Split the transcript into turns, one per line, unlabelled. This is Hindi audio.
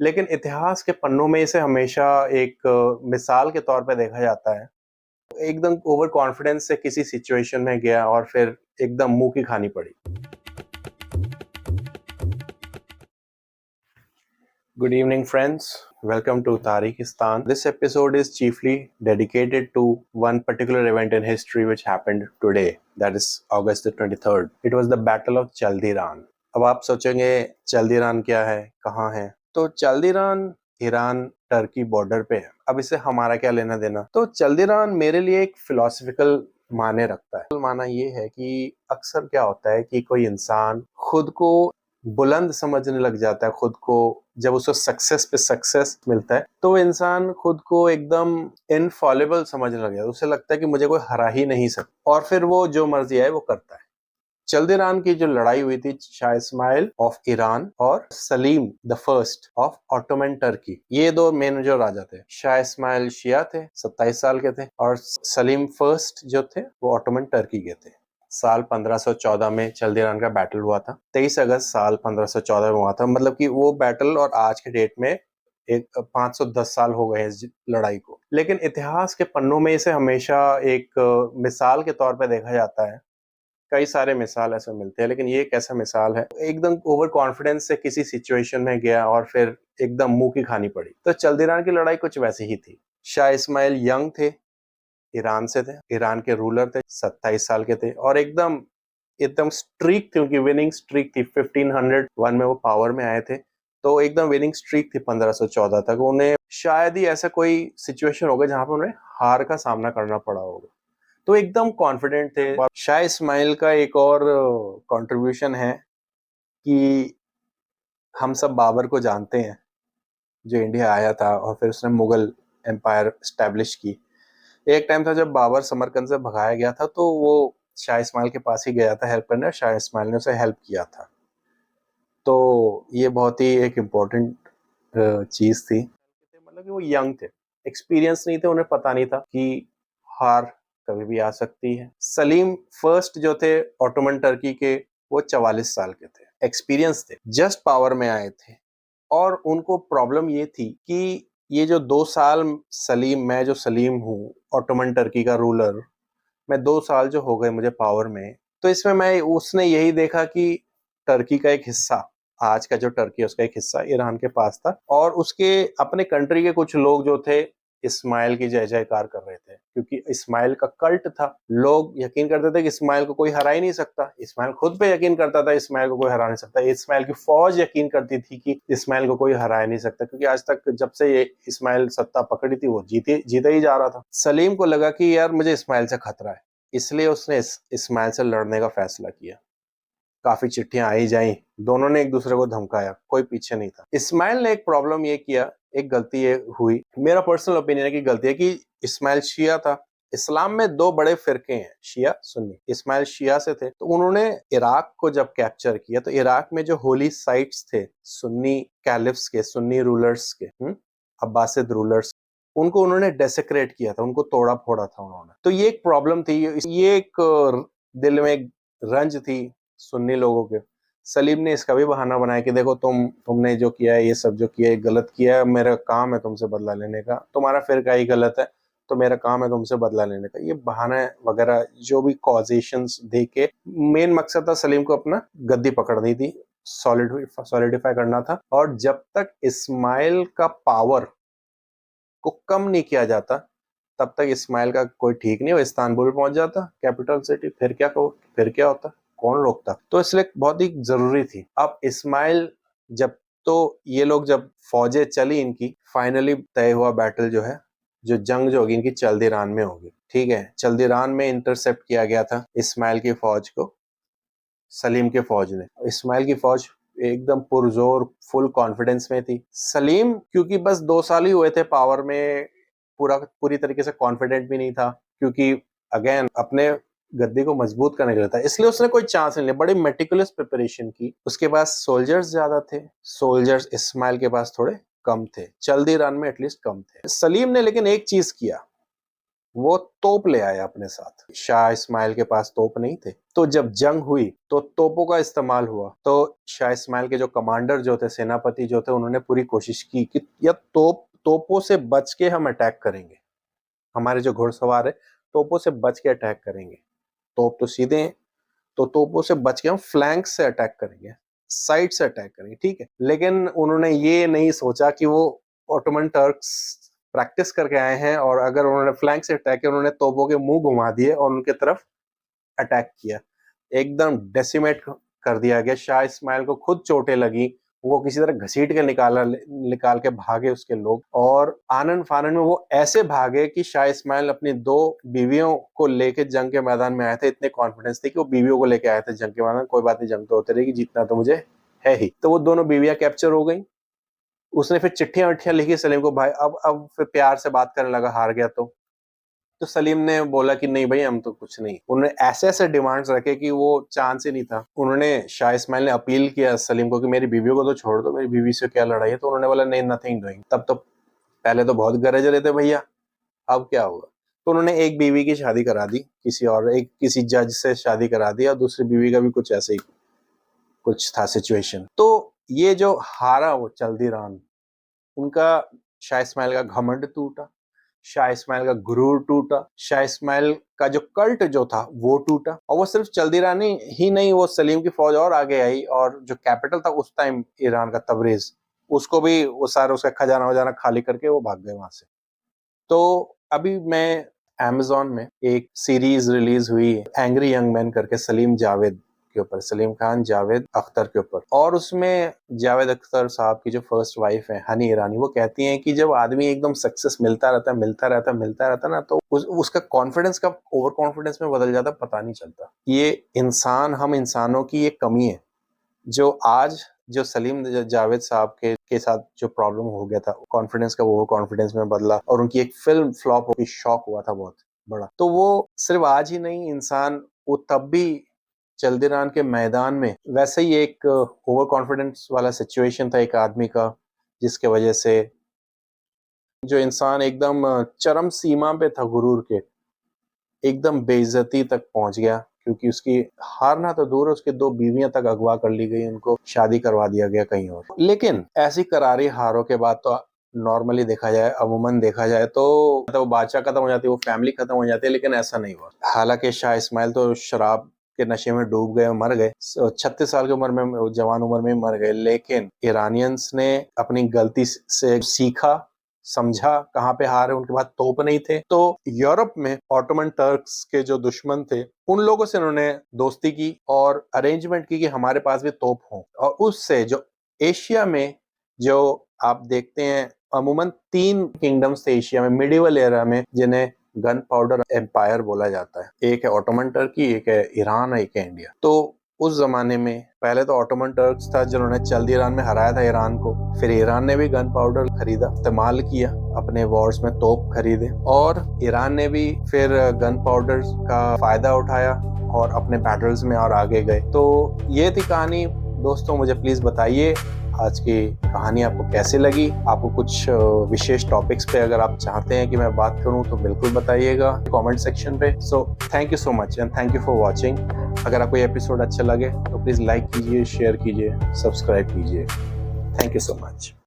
लेकिन इतिहास के पन्नों में इसे हमेशा एक मिसाल के तौर पे देखा जाता है। एकदम ओवर कॉन्फिडेंस से किसी सिचुएशन में गया और फिर एकदम मुंह की खानी पड़ी। Good evening, friends. Welcome to Tarikistan. This episode is chiefly dedicated to one particular event in history which happened today, that is August the 23rd. It was the Battle of Chaldiran. अब आप सोचेंगे चल्दीरान क्या है, कहाँ है? तो चल्दीरान ईरान टर्की बॉर्डर पे है। अब इससे हमारा क्या लेना देना? तो चल्दीरान मेरे लिए एक फिलोसफिकल माने रखता है। माना ये है कि अक्सर क्या होता है कि कोई इंसान खुद को बुलंद समझने लग जाता है, खुद को जब उसको सक्सेस पे सक्सेस मिलता है तो इंसान खुद को एकदम इनफॉलेबल समझने लग जाता है। उसे लगता है कि मुझे कोई हरा ही नहीं सकता और फिर वो जो मर्जी आए वो करता है। चल्दीरान की जो लड़ाई हुई थी शाह इस्माइल ऑफ ईरान और Salim the first of Ottoman Turkey, ये दो मेन जो राजा थे। शाह इस्माइल शिया थे, 27 साल के थे, और सलीम फर्स्ट जो थे वो ऑटोमन टर्की के थे। साल 1514 में चल्दीरान का बैटल हुआ था। 23 अगस्त साल 1514 में हुआ था। मतलब कि वो बैटल और आज के डेट में एक 510 साल हो गए इस लड़ाई को। लेकिन इतिहास के पन्नों में इसे हमेशा एक मिसाल के तौर पे देखा जाता है। कई सारे मिसाल ऐसे मिलते हैं, लेकिन ये एक ऐसा मिसाल है। एकदम ओवर कॉन्फिडेंस से किसी सिचुएशन में गया और फिर एकदम मुंह की खानी पड़ी। तो चल्दीरान की लड़ाई कुछ वैसी ही थी। शाह इस्माइल यंग थे, ईरान से थे, ईरान के रूलर थे, 27 साल के थे, और एकदम एकदम स्ट्रीक थी, उनकी विनिंग स्ट्रीक थी। 1501 में वो पावर में आए थे, तो एकदम विनिंग स्ट्रीक थी 1514 तक। उन्हें शायद ही ऐसा कोई सिचुएशन होगा जहां पर उन्हें हार का सामना करना पड़ा होगा। तो एकदम कॉन्फिडेंट थे। शाह इस्माइल का एक और कंट्रीब्यूशन है कि हम सब बाबर को जानते हैं, जो इंडिया आया था और फिर उसने मुगल एम्पायर स्टैब्लिश की। एक टाइम था जब बाबर समरकंद से भगाया गया था, तो वो शाह इस्माइल के पास ही गया था हेल्प करने, शाह इस्माइल ने उसे हेल्प किया था। तो ये बहुत ही एक इम्पोर्टेंट चीज थी। मतलब कि वो यंग थे, एक्सपीरियंस नहीं थे, उन्हें पता नहीं था कि हार कभी भी आ सकती है। सलीम फर्स्ट जो थे ऑटोमन टर्की के, वो 44 साल के थे, एक्सपीरियंस थे, जस्ट पावर में आए थे। और उनको प्रॉब्लम ये थी कि ये जो 2 साल सलीम, मैं जो सलीम हूँ ऑटोमन टर्की का रूलर, मैं 2 साल जो हो गए मुझे पावर में, तो इसमें मैं उसने यही देखा कि टर्की का एक हिस्सा, आज का जो टर्की है उसका एक हिस्सा ईरान के पास था, और उसके अपने कंट्री के कुछ लोग जो थे इस्माइल की जय जयकार कर रहे थे, क्योंकि इस्माइल का कल्ट था। लोग यकीन करते थे कि इस्माइल को कोई हरा ही नहीं सकता। इस्माइल खुद पे यकीन करता था इस्माइल को कोई हरा नहीं सकता। इस्माइल की फौज यकीन करती थी कि इस्माइल को कोई हरा ही नहीं सकता, क्योंकि आज तक जब से ये इस्माइल सत्ता पकड़ी थी वो जीते ही जा रहा था। सलीम को लगा कि यार मुझे इस्माइल से खतरा है, इसलिए उसने इस्माइल से लड़ने का फैसला किया। काफी चिट्ठियां आई जाई, दोनों ने एक दूसरे को धमकाया, कोई पीछे नहीं था। इस्माइल ने एक प्रॉब्लम ये किया, एक गलती ये हुई, मेरा पर्सनल ओपिनियन है कि गलती है, कि इस्माइल शिया था। इस्लाम में दो बड़े फिरके हैं, शिया सुन्नी। इस्माइल शिया से थे, तो उन्होंने इराक को जब कैप्चर किया तो इराक में जो होली साइट्स थे सुन्नी कैलिफ्स के, सुन्नी रूलर्स के, अब्बासिद रूलर्स, उनको उन्होंने डेसेक्रेट किया था, उनको तोड़ा फोड़ा था उन्होंने। तो ये एक प्रॉब्लम थी, ये एक दिल में एक रंज थी सुन्नी लोगों के। सलीम ने इसका भी बहाना बनाया कि देखो तुमने जो किया है, ये सब जो किया है गलत किया है, मेरा काम है तुमसे बदला लेने का, तुम्हारा फिरका ही गलत है तो मेरा काम है तुमसे बदला लेने का। ये बहाने वगैरह जो भी कॉजेशंस दे के, मेन मकसद था सलीम को अपना गद्दी पकड़नी थी, सॉलिडिफाई करना था। और जब तक इस्माइल का पावर को कम नहीं किया जाता तब तक इस्माइल का कोई ठीक नहीं। वो इस्तांबुल पहुंच जाता, कैपिटल सिटी, फिर क्या होता, कौन रोकता। तो इसलिए बहुत ही जरूरी थी। अब इस्माइल जब, तो ये लोग जब फौजें चली इनकी, फाइनली तय हुआ बैटल जो है, जो जंग जो होगी इनकी चल्दीरान में होगी। ठीक है, चल्दीरान में इंटरसेप्ट किया गया था इस्माइल की फौज को सलीम के फौज ने। इस्माइल की फौज एकदम पुरजोर फुल कॉन्फिडेंस में थी। सलीम क्योंकि बस 2 साल ही हुए थे पावर में, पूरी तरीके से कॉन्फिडेंट भी नहीं था, क्योंकि अगेन अपने गद्दी को मजबूत करने के लिए था, इसलिए उसने कोई चांस नहीं लिया। बड़ी मेटिकुलस प्रिपरेशन की। उसके पास सोल्जर्स ज्यादा थे, सोल्जर्स इस्माइल के पास थोड़े कम थे, चल्दीरान में एटलीस्ट कम थे। सलीम ने लेकिन एक चीज किया, वो तोप ले आया अपने साथ। शाह इस्माइल के पास तोप नहीं थे, तो जब जंग हुई तो तोपों का इस्तेमाल हुआ। तो शाह इस्माइल के जो कमांडर जो थे, सेनापति जो थे, उन्होंने पूरी कोशिश की कि या तोपों से बच के हम अटैक करेंगे, हमारे जो घुड़सवार है तोपों से बच के अटैक करेंगे, तोप तो सीधे हैं, तो तोपों से बच के हम फ्लैंक से अटैक करेंगे, साइड से अटैक करेंगे, ठीक है। लेकिन उन्होंने ये नहीं सोचा कि वो ऑटोमन टर्क्स प्रैक्टिस करके आए हैं, और अगर उन्होंने फ्लैंक से अटैक किया, उन्होंने तोपों के मुंह घुमा दिए और उनके तरफ अटैक किया, एकदम डेसिमेट कर दिया गया। शाह इस्माइल को खुद चोटें लगी, वो किसी तरह घसीट के निकाल के भागे उसके लोग, और आनन फानन में वो ऐसे भागे कि शाह इस्माइल अपनी 2 बीवियों को लेके जंग के मैदान में आए थे। इतने कॉन्फिडेंस थे कि वो बीवियों को लेके आए थे जंग के मैदान, कोई बात नहीं, जंग तो होते रहेगी, जीतना तो मुझे है ही। तो वो दोनों बीवियां कैप्चर हो गई। उसने फिर चिट्ठियां विट्ठियां लिखी सलीम को, भाई अब फिर प्यार से बात करने लगा, हार गया तो सलीम ने बोला कि नहीं भाई, हम तो कुछ नहीं। उन्होंने ऐसे ऐसे डिमांड्स रखे कि वो चांस ही नहीं था। उन्होंने, शाह इस्माइल ने अपील किया सलीम को कि मेरी बीवियों को तो छोड़ दो, मेरी बीवी से क्या लड़ाई है। तो उन्होंने बोला नहीं, नथिंग डूइंग। तब तो पहले तो बहुत गरज रहे थे भैया, अब क्या होगा। तो उन्होंने एक बीवी की शादी करा दी किसी और, किसी जज से शादी करा दी, और दूसरी बीवी का भी कुछ ऐसे ही कुछ था सिचुएशन। तो ये जो हारा वो चल्दी रान, उनका, शाह इस्माइल का घमंड टूटा, शाह इस्माइल का गुरूर टूटा, शाह इस्माइल का जो कल्ट जो था वो टूटा। और वो सिर्फ चल्दी रानी ही नहीं, वो सलीम की फौज और आगे आई, और जो कैपिटल था उस टाइम ईरान का, तबरेज, उसको भी वो सारा उसका खजाना वजाना खाली करके वो भाग गए वहां से। तो अभी मैं अमेज़न में एक सीरीज रिलीज हुई एंग्री यंग मैन करके, सलीम जावेद के ऊपर, सलीम खान जावेद अख्तर के ऊपर। और उसमें जावेद अख्तर साहब की जो फर्स्ट वाइफ है हनी ईरानी, वो कहती हैं कि जब आदमी एकदम सक्सेस मिलता रहता ना, तो उसका कॉन्फिडेंस कब ओवर कॉन्फिडेंस में बदल जाता पता नहीं चलता। ये इंसान, हम इंसानों की ये कमी है, जो आज जो सलीम जावेद साहब के साथ जो प्रॉब्लम हो गया था, कॉन्फिडेंस का वो कॉन्फिडेंस में बदला, और उनकी एक फिल्म फ्लॉप होगी, शॉक हुआ था बहुत बड़ा। तो वो सिर्फ आज ही नहीं, इंसान वो तब भी चल्दीरान के मैदान में वैसे ही एक ओवर कॉन्फिडेंस वाला सिचुएशन था एक आदमी का, जिसके वजह से जो इंसान एकदम चरम सीमा पे था गुरूर के, एकदम बेइज्जती तक पहुंच गया, क्योंकि उसकी हारना तो दूर है, उसके 2 बीवियां तक अगवा कर ली गई, उनको शादी करवा दिया गया कहीं और। लेकिन ऐसी करारी हारों के बाद तो नॉर्मली देखा जाए, अमूमन देखा जाए तो वो बादशाह खत्म हो जाती है, वो फैमिली खत्म हो जाती है, लेकिन ऐसा नहीं हुआ। हालांकि शाह इस्माइल तो शराब के नशे में डूब गए, मर गए, 36 साल की उम्र में, जवान उम्र में मर गए। लेकिन ईरानियंस ने अपनी गलती से सीखा, समझा कहाँ पे हार है, उनके पास तोप नहीं थे। तो यूरोप में ऑटोमन टर्क्स के जो दुश्मन थे, उन लोगों से उन्होंने दोस्ती की और अरेंजमेंट की कि हमारे पास भी तोप हो। और उससे जो एशिया में जो आप देखते हैं, अमूमन 3 किंगडम्स थे एशिया में मिडिवल एरा में, जिन्हें गन पाउडर एम्पायर बोला जाता है। एक है ऑटोमन टर्की, एक है ईरान, एक है इंडिया। तो उस जमाने में पहले तो ऑटोमन टर्क्स था जिन्होंने चल्दीरान में हराया था ईरान को, फिर ईरान ने भी गन पाउडर खरीदा, इस्तेमाल किया, अपने वॉर्स में तोप खरीदे, और ईरान ने भी फिर गन पाउडर का फायदा उठाया और अपने बैटल्स में और आगे गए। तो ये थी कहानी दोस्तों। मुझे प्लीज बताइए आज की कहानी आपको कैसी लगी। आपको कुछ विशेष टॉपिक्स पे अगर आप चाहते हैं कि मैं बात करूं तो बिल्कुल बताइएगा कमेंट सेक्शन पे। So thank you so much and thank you for watching. अगर आपको ये एपिसोड अच्छा लगे तो प्लीज़ लाइक कीजिए, शेयर कीजिए, सब्सक्राइब कीजिए। Thank you so much.